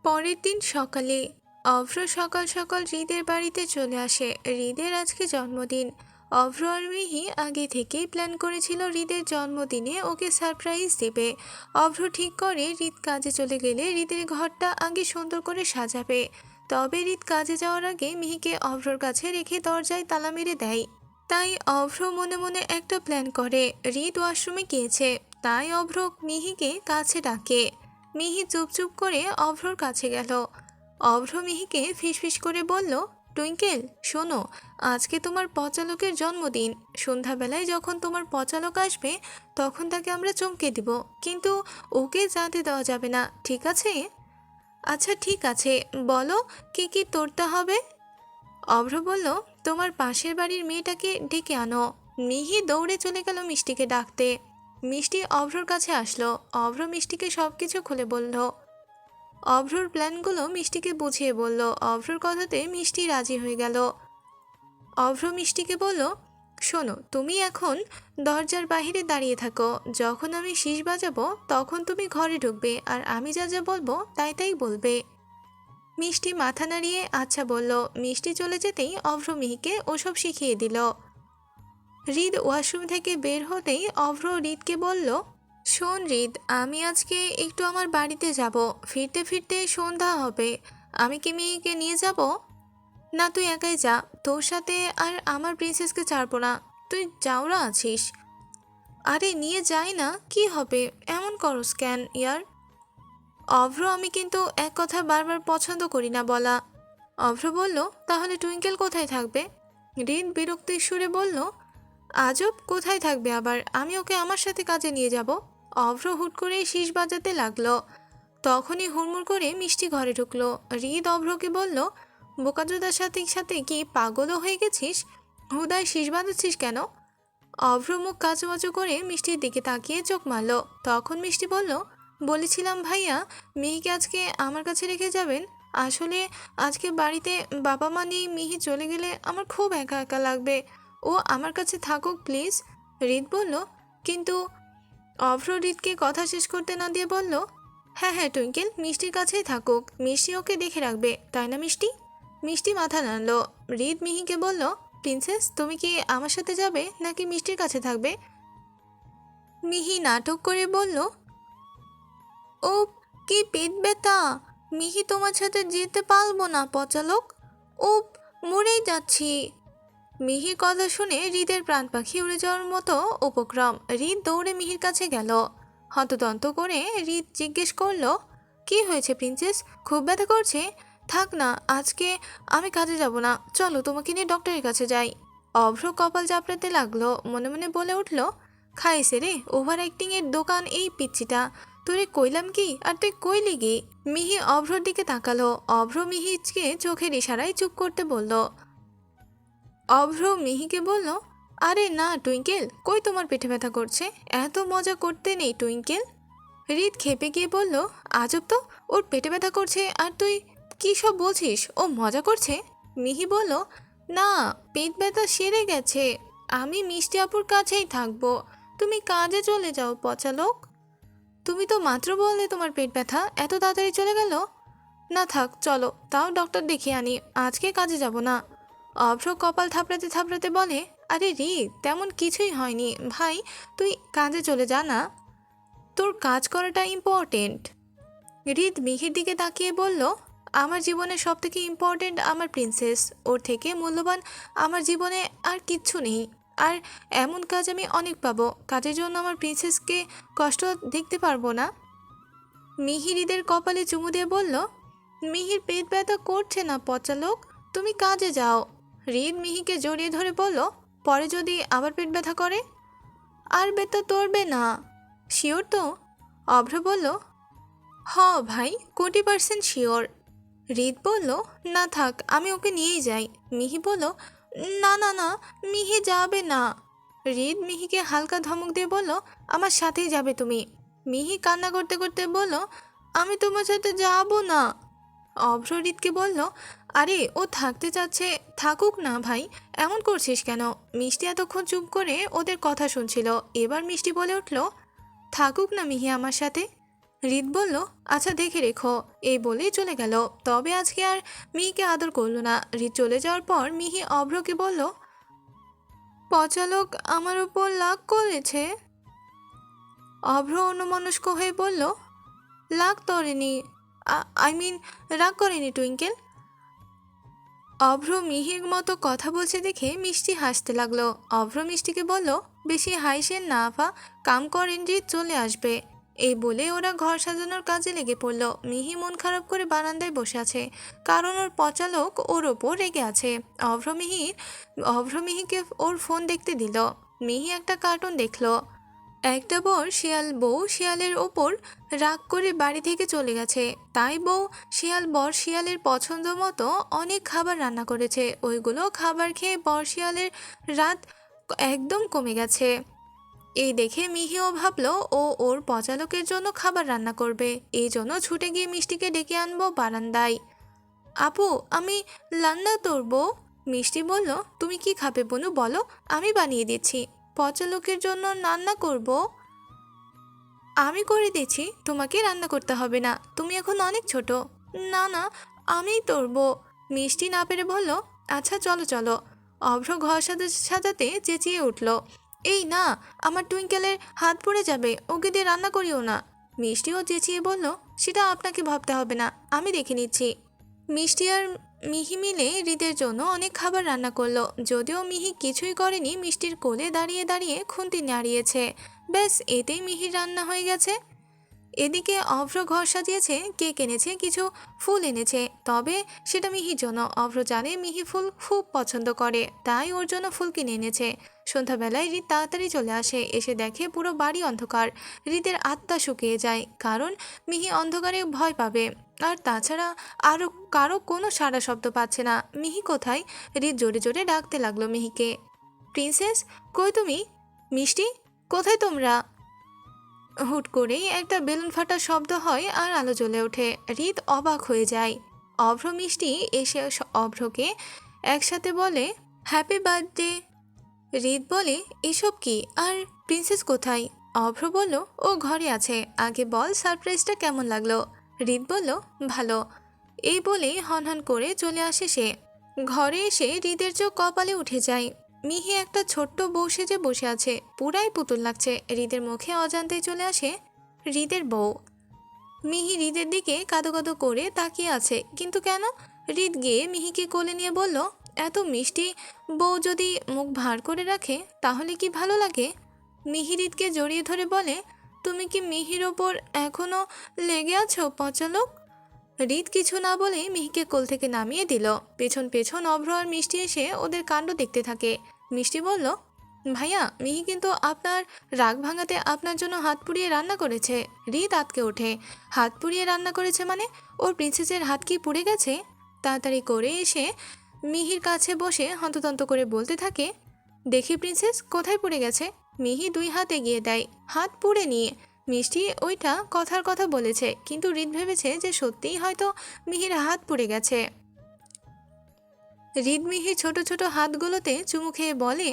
পরের দিন সকালে অভ্র সকাল সকাল হৃদের বাড়িতে চলে আসে। হৃদের আজকে জন্মদিন। অভ্র আর মিহি আগে থেকেই প্ল্যান করেছিল হৃদের জন্মদিনে ওকে সারপ্রাইজ দেবে। অভ্র ঠিক করে হৃদ কাজে চলে গেলে হৃদের ঘরটা আগে সুন্দর করে সাজাবে। তবে হৃদ কাজে যাওয়ার আগে মিহিকে অভ্রর কাছে রেখে দরজায় তালা মেরে দেয়। তাই অভ্র মনে মনে একটা প্ল্যান করে। হৃদ ওয়াশরুমে গিয়েছে, তাই অভ্র মিহিকে কাছে ডাকে। মিহি চুপ করে অভ্রর কাছে গেল। অভ্র মিহিকে ফিসফিস করে বলল, টুইঙ্কেল শোনো, আজকে তোমার পচালকের জন্মদিন। সন্ধ্যাবেলায় যখন তোমার পচালক আসবে তখন তাকে আমরা চমকে দিব, কিন্তু ওকে জানতে দেওয়া যাবে না, ঠিক আছে? আচ্ছা ঠিক আছে, বলো কি কি করতে হবে। অভ্র বলল, তোমার পাশের বাড়ির মেয়েটাকে ডেকে আনো। মিহি দৌড়ে চলে গেল মিষ্টিকে ডাকতে। মিষ্টি অভ্রর কাছে আসলো। অভ্র মিষ্টিকে সবকিছু খুলে বলল। অভ্রর প্ল্যানগুলো মিষ্টিকে বুঝিয়ে বলল। অভ্রর কথাতে মিষ্টি রাজি হয়ে গেল। অভ্র মিষ্টিকে বলল, শোনো, তুমি এখন দরজার বাহিরে দাঁড়িয়ে থাকো। যখন আমি শিস বাজাবো তখন তুমি ঘরে ঢুকবে, আর আমি যা যা বলবো তাই তাই বলবে। মিষ্টি মাথা নাড়িয়ে আচ্ছা বলল। মিষ্টি চলে যেতেই অভ্র মিহিকে ওসব শিখিয়ে দিল। হৃদ ওয়াশরুম থেকে বের হতেই অভ্র হৃদকে বলল, শোন হৃদ, আমি আজকে একটু আমার বাড়িতে যাব। ফিরতে ফিরতে সন্ধ্যা হবে। আমি কি মিহিকে নিয়ে যাব? না, তুই একাই যা। তোর সাথে আর আমার প্রিন্সেসকে ছাড়বো না। তুই যাওরা আছিস। আরে নিয়ে যাই না, কি হবে? এমন করস কেন ইয়ার? অভ্র, আমি কিন্তু এক কথা বারবার পছন্দ করি না বলা। অভ্র বলল, তাহলে টুইঙ্কেল কোথায় থাকবে? হৃদ বিরক্তির সুরে বলল, আজব, কোথায় থাকবে আবার? আমি ওকে আমার সাথে কাজে নিয়ে যাব। অভ্র হুট করে শীষ বাজাতে লাগলো। তখনই হুড়মুড় করে মিষ্টি ঘরে ঢুকলো। হৃদ অভ্রকে বলল, বোকাচোদার সাথে সাথে কি পাগলও হয়ে গেছিস? হুদায় শীষ বাজাচ্ছিস কেন? অভ্র মুখ কাচুমাচু করে মিষ্টির দিকে তাকিয়ে চোখ মারল। তখন মিষ্টি বলল, বলেছিলাম ভাইয়া, মিহিকে আজকে আমার কাছে রেখে যাবেন। আসলে আজকে বাড়িতে বাবা মা নেই, মিহি চলে গেলে আমার খুব একা একা লাগবে। ও আমার কাছে থাকুক প্লিজ। হৃদ বলল, কিন্তু অভ্র হৃদকে কথা শেষ করতে না দিয়ে বলল, হ্যাঁ হ্যাঁ টুইঙ্কেল, মিষ্টির কাছেই থাকুক। মিষ্টি ওকে দেখে রাখবে, তাই না মিষ্টি? মিষ্টি মাথা নাড়ল। হৃদ মিহিকে বলল, প্রিন্সেস, তুমি কি আমার সাথে যাবে নাকি মিষ্টির কাছে থাকবে? মিহি নাটক করে বলল, ও কি পেট ব্যথা! মিহি, তোমার সাথে যেতে পারবো না পচালক। ও, মরেই যাচ্ছি। মিহির কথা শুনে হৃদের প্রাণ পাখি উড়ে যাওয়ার মতো উপক্রম। হৃদ দৌড়ে মিহির কাছে গেল। হন্তদন্ত করে হৃদ জিজ্ঞেস করলো, কি হয়েছে প্রিন্সেস? খুব ব্যথা করছে? থাক না, আজকে আমি কাজে যাব না। চলো তোমাকে নিয়ে ডক্টরের কাছে যাই। অভ্র কপাল চাপড়াতে লাগলো। মনে মনে বলে উঠল, খাইছে রে, ওভার অ্যাক্টিং এর দোকান এই পিচ্চিটা। তোরে কইলাম কি, আর তুই কইলি কি? মিহি অভ্রর দিকে তাকালো। অভ্র মিহিকে চোখের ইশারায় চুপ করতে বলল। অভ্র মিহিকে বলল, আরে না টুইঙ্কেল, কই তোমার পেটে ব্যথা করছে? এত মজা করতে নেই টুইঙ্কেল। হৃদ খেপে গিয়ে বলল, আজব তো, ওর পেটে ব্যথা করছে আর তুই কী সব বলছিস? ও মজা করছে? মিহি বলল, না, পেট ব্যথা সেরে গেছে। আমি মিষ্টি আপুর কাছেই থাকবো। তুমি কাজে চলে যাও পচালোক। তুমি তো মাত্র বললে তোমার পেট ব্যথা, এত তাড়াতাড়ি চলে গেল? না থাক, চলো তাও ডক্টর দেখিয়ে আনি, আজকে কাজে যাব না। অভ্র কপাল থাপড়াতে থাপড়াতে বলে, আরে রি, তেমন কিছুই হয়নি ভাই, তুই কাজে চলে যা না, তোর কাজ করাটা ইম্পর্টেন্ট। হৃদ মিহির দিকে তাকিয়ে বলল, আমার জীবনে সব থেকে ইম্পর্টেন্ট আমার প্রিন্সেস। ওর থেকে মূল্যবান আমার জীবনে আর কিচ্ছু নেই। আর এমন কাজ আমি অনেক পাবো, কাজের জন্য আমার প্রিন্সেসকে কষ্ট দেখতে পারবো না। মিহি হৃদের কপালে চুমু দিয়ে বলল, মিহির পেট ব্যথা করছে না পচালোক, তুমি কাজে যাও। হৃদ মিহিকে জড়িয়ে ধরে বলল, পরে যদি আবার পেট ব্যথা করে? আর ব্যথা তোরবে না, শিওর তো? অভ্র বলল, হ ভাই, 20% শিওর। হৃদ বলল, না থাক, আমি ওকে নিয়েই যাই। মিহি বলল, না না না, মিহি যাবে না। হৃদ মিহিকে হালকা ধমক দিয়ে বলল, আমার সাথেই যাবে তুমি। মিহি কান্না করতে করতে বলল, আমি তোমার সাথে যাব না। অভ্র হৃদকে বলল, আরে ও থাকতে চাচ্ছে, থাকুক না ভাই, এমন করছিস কেন? মিষ্টি এতক্ষণ চুপ করে ওদের কথা শুনছিল। এবার মিষ্টি বলে উঠল, থাকুক না মিহি আমার সাথে। হৃদ বলল, আচ্ছা দেখে রেখো। এই বলেই চলে গেল। তবে আজকে আর মিহিকে আদর করলো না। হৃদ চলে যাওয়ার পর মিহি অভ্রকে বলল, পচালক আমার উপর রাগ করেছে। অভ্র অন্যমনস্ক হয়ে বলল, রাগ করেনি, আই মিন রাগ করেনি টুইঙ্কেল। অভ্র মিহির মতো কথা বলছে দেখে মিষ্টি হাসতে লাগলো। অভ্র মিষ্টিকে বলল, বেশি হাসেন না আফা, কাম করেন যে চলে আসবে। এই বলে ওরা ঘর সাজানোর কাজে লেগে পড়ল। মিহি মন খারাপ করে বারান্দায় বসে আছে, কারণ ওর পচালোক ওর ওপর রেগে আছে। অভ্র মিহিকে ওর ফোন দেখতে দিল। মিহি একটা কার্টুন দেখলো। একটা বউ শিয়ালের ওপর রাগ করে বাড়ি থেকে চলে গেছে। তাই বর শিয়ালের পছন্দ মতো অনেক খাবার রান্না করেছে। ওইগুলো খাবার খেয়ে বর শিয়ালের রাত একদম কমে গেছে। এই দেখে মিহিও ভাবলো ও ওর পচালকের জন্য খাবার রান্না করবে। এই জন্য ছুটে গিয়ে মিষ্টিকে ডেকে আনবো বারান্দায়। আপু, আমি রান্না করবো। মিষ্টি বলল, তুমি কি খাবে বনু বলো, আমি বানিয়ে দিচ্ছি। পচালকের জন্য রান্না করব। আমি করে দিচ্ছি, তোমাকে রান্না করতে হবে না, তুমি এখন অনেক ছোট। না না, আমিই তরবো। মিষ্টি না পেরে বলল, আচ্ছা চলো চলো। অভ্র ঘর সাজাতে চেঁচিয়ে উঠল, এই না, আমার টুইঙ্কেলের হাত পড়ে যাবে, ওকে দিয়ে রান্না করিও না। মিষ্টিও চেঁচিয়ে বলল, সেটা আপনাকে ভাবতে হবে না, আমি দেখে নিচ্ছি। মিষ্টি আর মিহি মিলে হৃদের জন্য অনেক খাবার রান্না করলো। যদিও মিহি কিছুই করেনি, মিষ্টির কোলে দাঁড়িয়ে দাঁড়িয়ে খুন্তি নাড়িয়েছে। ব্যাস, এতেই মিহির রান্না হয়ে গেছে। এদিকে অভ্র ঘর সাজিয়েছে, কেক এনেছে, কিছু ফুল এনেছে। তবে সেটা মিহির জন্য। অভ্র জানে মিহি ফুল খুব পছন্দ করে, তাই ওর জন্য ফুল কিনে এনেছে। সন্ধ্যাবেলায় হৃদ তাড়াতাড়ি চলে আসে। এসে দেখে পুরো বাড়ি অন্ধকার। হৃদের আত্মা শুকিয়ে যায়, কারণ মিহি অন্ধকারে ভয় পাবে। আর তাছাড়া আরও কারো কোনো সাড়া শব্দ পাচ্ছে না। মিহি কোথায়? হৃদ জোরে জোরে ডাকতে লাগলো মিহিকে। প্রিন্সেস, কই তুমি? মিষ্টি, কোথায় তোমরা? হুট করেই একটা বেলুন ফাটার শব্দ হয় আর আলো জ্বলে ওঠে। হৃদ অবাক হয়ে যায়। অভ্র মিষ্টি এসে অভ্রকে একসাথে বলে, হ্যাপি বার্থডে। হৃদ বলে, এসব কি, আর প্রিন্সেস কোথায়? অভ্র বলল, ও ঘরে আছে। আগে বল সারপ্রাইজটা কেমন লাগলো? হৃদ বলল, ভালো। এই বলে হনহন করে চলে আসে সে। ঘরে এসে হৃদের চোখ কপালে উঠে যায়। মিহি একটা ছোট্ট বউ সেজে বসে আছে, পুরাই পুতুল লাগছে। হৃদের মুখে অজান্তেই চলে আসে হৃদের বউ। মিহি হৃদের দিকে কাঁদো কাঁদো করে তাকিয়ে আছে, কিন্তু কেন? হৃদ গিয়ে মিহিকে কোলে নিয়ে বলল, এত মিষ্টি বউ যদি মুখ ভার করে রাখে তাহলে কি ভালো লাগে? মিহি হৃদকে জড়িয়ে ধরে বলে, তুমি কি মিহির ওপর এখনো লেগে আছো পচালোক? হৃদ কিছু না বলে মিহিকে কোল থেকে নামিয়ে দিল। পেছন পেছন অভ্র আর মিষ্টি এসে ওদের কাণ্ড দেখতে থাকে। মিষ্টি বলল, ভাইয়া, মিহি কিন্তু আপনার রাগ ভাঙাতে আপনার জন্য হাত পুড়িয়ে রান্না করেছে। হৃদ আতকে ওঠে, হাত পুড়িয়ে রান্না করেছে মানে? ওর প্রিন্সেসের হাত কি পুড়ে গেছে? তাড়াতাড়ি করে এসে মিহির কাছে বসে হন্ততন্ত করে বলতে থাকে, দেখি প্রিন্সেস, কোথায় পুড়ে গেছে? মিহি দুই হাত এগিয়ে দেয়, হাত পুড়ে নিয়ে। মিষ্টি ওইটা কথার কথা বলেছে, কিন্তু হৃদ ভেবেছে যে সত্যিই হয়তো মিহির হাত পুড়ে গেছে। হৃদ মিহির ছোট ছোট হাতগুলোতে চুমু খেয়ে বলে,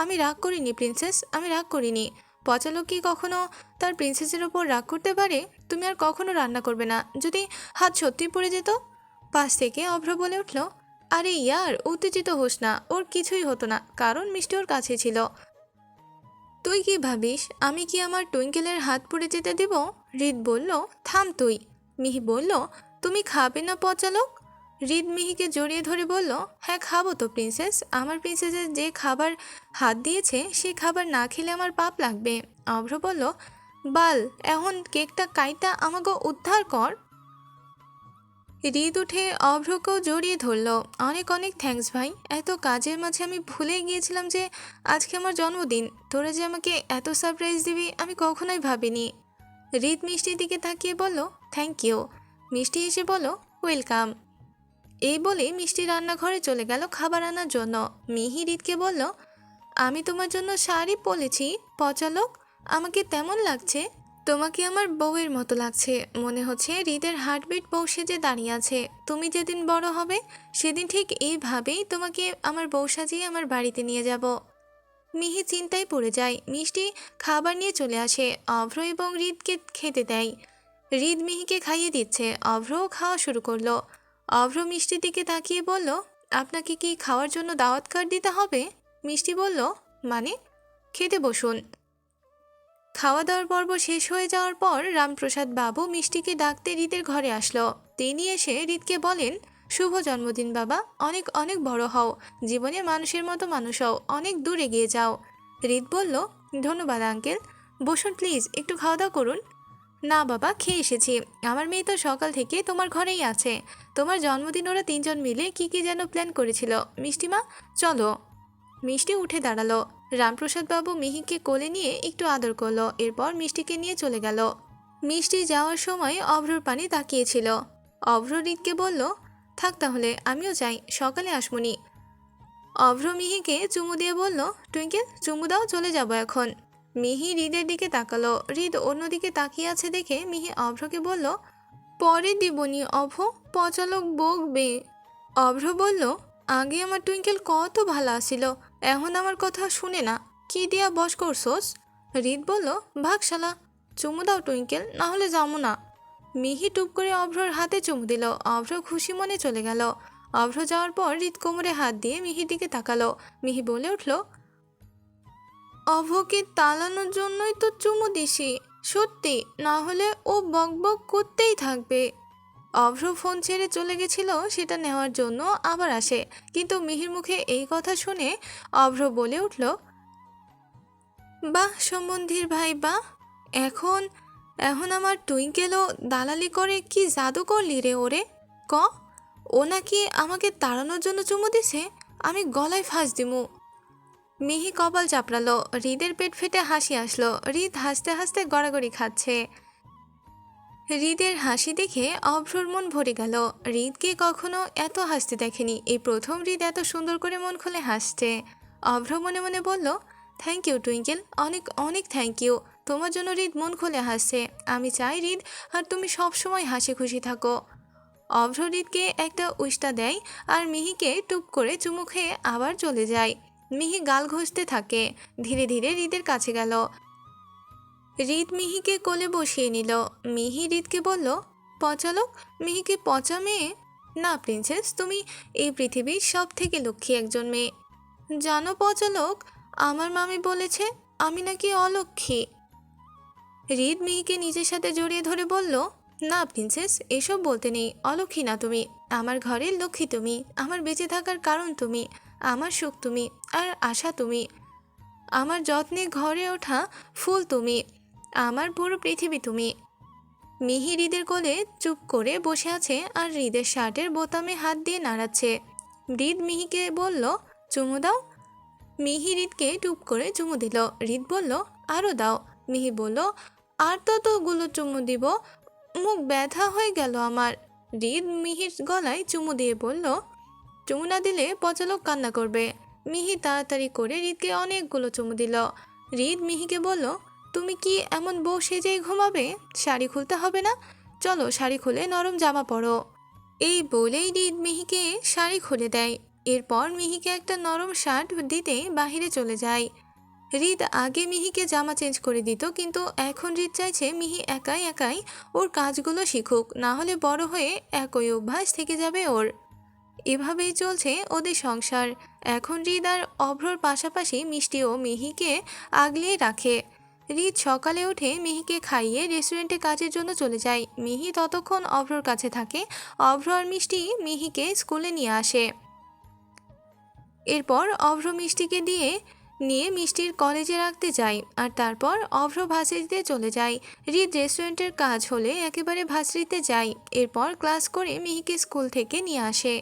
আমি রাগ করিনি প্রিন্সেস, আমি রাগ করিনি। পচালো কি কখনো তার প্রিন্সেসের ওপর রাগ করতে পারে? তুমি আর কখনো রান্না করবে না যদি হাত সত্যি পড়ে যেত। পাশ থেকে অভ্র বলে উঠল, আরে ইয়ার, উত্তেজিত হোস না, ওর কিছুই হতো না, কারণ মিষ্টি ওর কাছে ছিল। তুই কি ভাবিস আমি কি আমার টুইঙ্কেলের হাত পুড়ে যেতে দেব? হৃদ বলল, থাম তুই। মিহি বলল, তুমি খাবে না পচালক? হৃদ মিহিকে জড়িয়ে ধরে বলল, হ্যাঁ খাবো তো প্রিন্সেস, আমার প্রিন্সেসের যে খাবার হাত দিয়েছে সে খাবার না খেলে আমার পাপ লাগবে। অভ্র বলল, বাল, এখন কেকটা কাইটা আমাকে উদ্ধার কর। হৃদ উঠে অভ্রকেও জড়িয়ে ধরল। অনেক অনেক থ্যাঙ্কস ভাই, এত কাজের মাঝে আমি ভুলে গিয়েছিলাম যে আজকে আমার জন্মদিন। তোরা যে আমাকে এত সারপ্রাইজ দিবি আমি কখনোই ভাবিনি। হৃদ মিষ্টির দিকে তাকিয়ে বলল, থ্যাংক ইউ। মিষ্টি এসে বলল, ওয়েলকাম। এই বলে মিষ্টি রান্নাঘরে চলে গেল খাবার আনার জন্য। মিহি হৃদকে বলল, আমি তোমার জন্য শাড়ি পরেছি পচালোক, আমাকে তেমন লাগছে। তোমাকে আমার বউয়ের মতো লাগছে, মনে হচ্ছে হৃদের হার্টবিট বউ সেজে দাঁড়িয়ে আছে। তুমি যেদিন বড় হবে সেদিন ঠিক এইভাবেই তোমাকে আমার বউ সাজিয়ে আমার বাড়িতে নিয়ে যাব। মিহি চিন্তায় পড়ে যায়। মিষ্টি খাবার নিয়ে চলে আসে, অভ্র এবং হৃদকে খেতে দেয়। হৃদ মিহিকে খাইয়ে দিচ্ছে, অভ্রও খাওয়া শুরু করলো। অভ্র মিষ্টির দিকে তাকিয়ে বলল, আপনাকে কি খাওয়ার জন্য দাওয়াত কার্ড দিতে হবে? মিষ্টি বলল, মানে? খেতে বসুন। খাওয়া দাওয়ার পর্ব শেষ হয়ে যাওয়ার পর রামপ্রসাদ বাবু মিষ্টিকে ডাকতে হৃদের ঘরে আসলো। তিনি এসে হৃদকে বলেন, শুভ জন্মদিন বাবা, অনেক অনেক বড় হও, জীবনে মানুষের মতো মানুষ হও, অনেক দূর এগিয়ে যাও। হৃদ বলল, ধন্যবাদ আঙ্কেল, বসুন প্লিজ, একটু খাওয়া দাওয়া করুন। না বাবা, খেয়ে এসেছি, আমার মেয়ে তো সকাল থেকে তোমার ঘরেই আছে। তোমার জন্মদিন ওরা তিনজন মিলে কি কি যেন প্ল্যান করেছিল। মিষ্টিমা, চলো। মিষ্টি উঠে দাঁড়ালো। রামপ্রসাদ বাবু মিহিকে কোলে নিয়ে একটু আদর করলো, এরপর মিষ্টিকে নিয়ে চলে গেল। মিষ্টি যাওয়ার সময় অভ্রর পানি তাকিয়েছিল। অভ্র হৃদকে বলল, থাক তাহলে, আমিও যাই, সকালে আসমুনি। অভ্র মিহিকে চুমু দিয়ে বলল, টুইঙ্কেল চুমু দাও, চলে যাব এখন। মিহি হৃদের দিকে তাকালো। হৃদ অন্যদিকে তাকিয়ে আছে দেখে মিহি অভ্রকে বলল, পরে দিবনি অভ্র, পচালক বকবে। অভ্র বলল, আগে আমার টুইঙ্কেল কত ভালো আসিল, এখন আমার কথা শুনে না, কি দিয়া বস করছোস? হৃদ বলল, ভাগ শালা, চুমু দাও টুইঙ্কেল, না হলে যাবো না। মিহি টুপ করে অভ্রর হাতে চুমু দিল। অভ্র খুশি মনে চলে গেল। অভ্র যাওয়ার পর হৃদ কোমরে হাত দিয়ে মিহির দিকে তাকালো। মিহি বলে উঠল, অভ্রকে তাড়ানোর জন্যই তো চুমু দিছি, সত্যি, না হলে ও বকবক করতেই থাকবে। অভ্র ফোন ছেড়ে চলে গেছিল সেটা নেওয়ার জন্য, আবার আসে, কিন্তু মিহির মুখে এই কথা শুনে অভ্র বলে উঠল, বাহ সম্বন্ধীর ভাই বাহ, এখন এখন আমার টুইঙ্কেলও দালালি করে কি জাদু করলি রে ওরে, ক। ও নাকি আমাকে তাড়ানোর জন্য চুমু দিছে, আমি গলায় ফাঁস দিমু। মিহি কপাল চাপড়ালো। হৃদের পেট ফেটে হাসি আসলো। হৃদ হাসতে হাসতে গড়াগড়ি খাচ্ছে। হৃদের হাসি দেখে অভ্রর মন ভরে গেল। হৃদকে কখনো এত হাসতে দেখেনি, এই প্রথম হৃদ এত সুন্দর করে মন খুলে হাসছে। অভ্র মনে মনে বলল, থ্যাংক ইউ টুইঙ্কেল, অনেক অনেক থ্যাংক ইউ, তোমার জন্য হৃদ মন খুলে হাসছে। আমি চাই হৃদ আর তুমি সবসময় হাসি খুশি থাকো। অভ্র হৃদকে একটা উষ্টা দেয় আর মিহিকে টুপ করে চুমু খেয়ে আবার চলে যায়। মিহি গাল ঘষতে থাকে। ধীরে ধীরে হৃদের কাছে গেল। হৃদ মিহিকে কোলে বসিয়ে নিল। মিহি হৃদকে বলল, পচালক, মিহিকে পচা মেয়ে? না প্রিন্সেস, তুমি এই পৃথিবীর সব থেকে লক্ষ্মী একজন মেয়ে। জানো পচালক, আমার মামি বলেছে আমি নাকি অলক্ষ্মী। হৃদ মিহিকে নিজের সাথে জড়িয়ে ধরে বলল, না প্রিন্সেস, এসব বলতে নেই, অলক্ষ্মী না তুমি, আমার ঘরের লক্ষ্মী তুমি, আমার বেঁচে থাকার কারণ তুমি, আমার সুখ তুমি, আর আশা তুমি, আমার যত্নে ঘরে ওঠা ফুল তুমি, আমার পুরো পৃথিবী তুমি। মিহি হৃদের কোলে চুপ করে বসে আছে আর হৃদের শার্টের বোতামে হাত দিয়ে নাড়াচ্ছে। হৃদ মিহিকে বলল, চুমু দাও। মিহি হৃদকে টুপ করে চুমু দিল। হৃদ বলল, আরও দাও। মিহি বলল, আর ততগুলো চুমু দিব, মুখ ব্যথা হয়ে গেল আমার। হৃদ মিহির গলায় চুমু দিয়ে বলল, চুমু না দিলে পচালক কান্না করবে। মিহি তাড়াতাড়ি করে হৃদকে অনেকগুলো চুমু দিল। হৃদ মিহিকে বলল, তুমি কি এমন বউ সেজেই ঘুমাবে? শাড়ি খুলতে হবে না, চলো শাড়ি খুলে নরম জামা পরো। এই বলেই হৃদ মিহিকে শাড়ি খুলে দেয়। এরপর মিহিকে একটা নরম শার্ট দিতে বাহিরে চলে যায়। হৃদ আগে মিহিকে জামা চেঞ্জ করে দিত, কিন্তু এখন হৃদ চাইছে মিহি একাই একাই ওর কাজগুলো শিখুক, না হলে বড় হয়ে একই অভ্যাস থেকে যাবে ওর। এভাবেই চলছে ওদের সংসার। এখন হৃদ আর অভ্রর পাশাপাশি মিষ্টিও মিহিকে আগলিয়ে রাখে। হৃদ সকালে উঠে মিহিকে খাইয়ে রেস্টুরেন্টে কাজের জন্য চলে যায়। মিহি ততক্ষণ অভ্রর কাছে থাকে। অভ্র আর মিষ্টি মিহিকে স্কুলে নিয়ে আসে। এরপর অভ্র মিষ্টিকে নিয়ে মিষ্টির কলেজে রাখতে যায়, আর তারপর অভ্র ভার্সিটিতে চলে যায়। হৃদ রেস্টুরেন্টের কাজ হলে একেবারে ভার্সিটিতে যায়। এরপর ক্লাস করে মিহিকে স্কুল থেকে নিয়ে আসে।